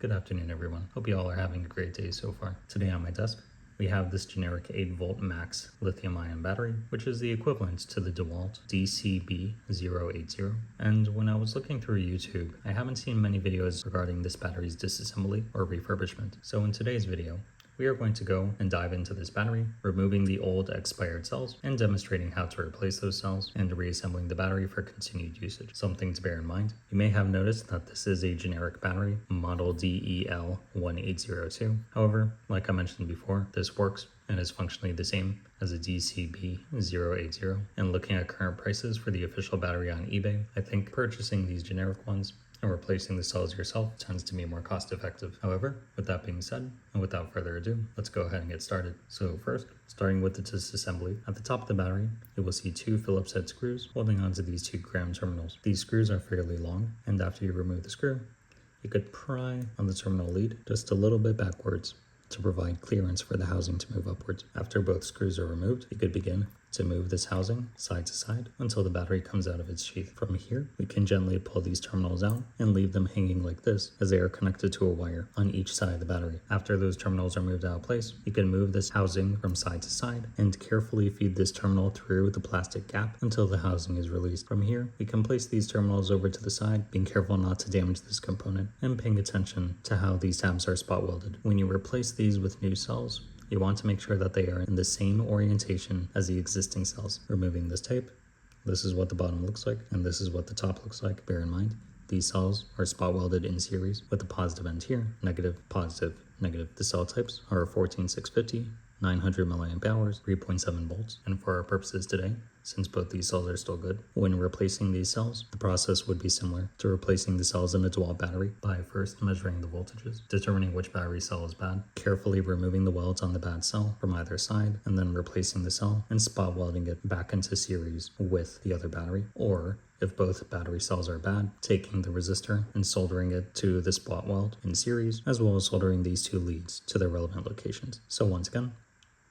Good afternoon, everyone. Hope you all are having a great day so far. Today on my desk, we have this generic 8-volt max lithium-ion battery, which is the equivalent to the DeWalt DCB080. And when I was looking through YouTube, I haven't seen many videos regarding this battery's disassembly or refurbishment. So in today's video, we are going to go and dive into this battery, removing the old expired cells and demonstrating how to replace those cells and reassembling the battery for continued usage. Something to bear in mind, you may have noticed that this is a generic battery, model DEL1802. However, like I mentioned before, this works and is functionally the same as a DCB080. And looking at current prices for the official battery on eBay, I think purchasing these generic ones and replacing the cells yourself tends to be more cost effective. However, with that being said, and without further ado, let's go ahead and get started. So first, starting with the disassembly, at the top of the battery, you will see two Phillips head screws holding onto these two ground terminals. These screws are fairly long, and after you remove the screw, you could pry on the terminal lead just a little bit backwards to provide clearance for the housing to move upwards. After both screws are removed, you could begin to move this housing side to side until the battery comes out of its sheath. From here, we can gently pull these terminals out and leave them hanging like this as they are connected to a wire on each side of the battery. After those terminals are moved out of place, you can move this housing from side to side and carefully feed this terminal through the plastic gap until the housing is released. From here, we can place these terminals over to the side, being careful not to damage this component and paying attention to how these tabs are spot welded. When you replace these with new cells, you want to make sure that they are in the same orientation as the existing cells. Removing this tape, this is what the bottom looks like, and this is what the top looks like. Bear in mind, these cells are spot welded in series with the positive end here, negative, positive, negative. The cell types are 14650, 900 milliamp hours, 3.7 volts. And for our purposes today, since both these cells are still good, when replacing these cells, the process would be similar to replacing the cells in a DeWalt battery by first measuring the voltages, determining which battery cell is bad, carefully removing the welds on the bad cell from either side, and then replacing the cell and spot welding it back into series with the other battery. Or if both battery cells are bad, taking the resistor and soldering it to the spot weld in series, as well as soldering these two leads to their relevant locations. So once again,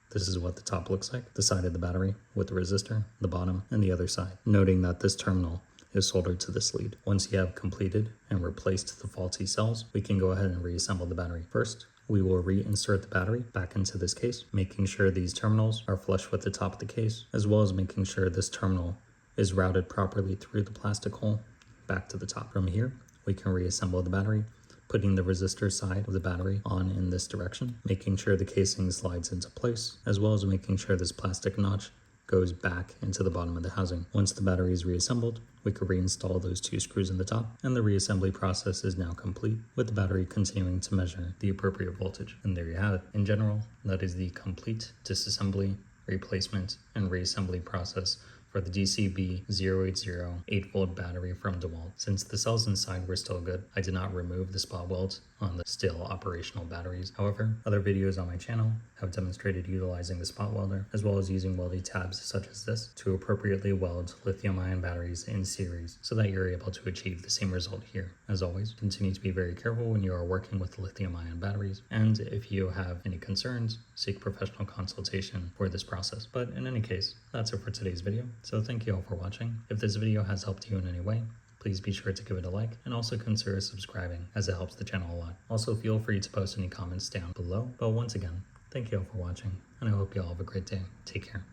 this is what the top looks like, the side of the battery with the resistor, the bottom, and the other side, noting that this terminal is soldered to this lead. Once you have completed and replaced the faulty cells, we can go ahead and reassemble the battery. First, we will reinsert the battery back into this case, making sure these terminals are flush with the top of the case, as well as making sure this terminal is routed properly through the plastic hole back to the top. From here, we can reassemble the battery, putting the resistor side of the battery on in this direction, making sure the casing slides into place, as well as making sure this plastic notch goes back into the bottom of the housing. Once the battery is reassembled, we can reinstall those two screws in the top, and the reassembly process is now complete, with the battery continuing to measure the appropriate voltage. And there you have it. In general, that is the complete disassembly, replacement, and reassembly process for the DCB080 8-volt battery from DeWalt. Since the cells inside were still good, I did not remove the spot welds on the still operational batteries. However, other videos on my channel have demonstrated utilizing the spot welder, as well as using welding tabs such as this to appropriately weld lithium-ion batteries in series so that you're able to achieve the same result here. As always, continue to be very careful when you are working with lithium-ion batteries, and if you have any concerns, seek professional consultation for this process. But in any case, that's it for today's video. So thank you all for watching. If this video has helped you in any way, please be sure to give it a like and also consider subscribing, as it helps the channel a lot. Also, feel free to post any comments down below. But once again, thank you all for watching, and I hope you all have a great day. Take care.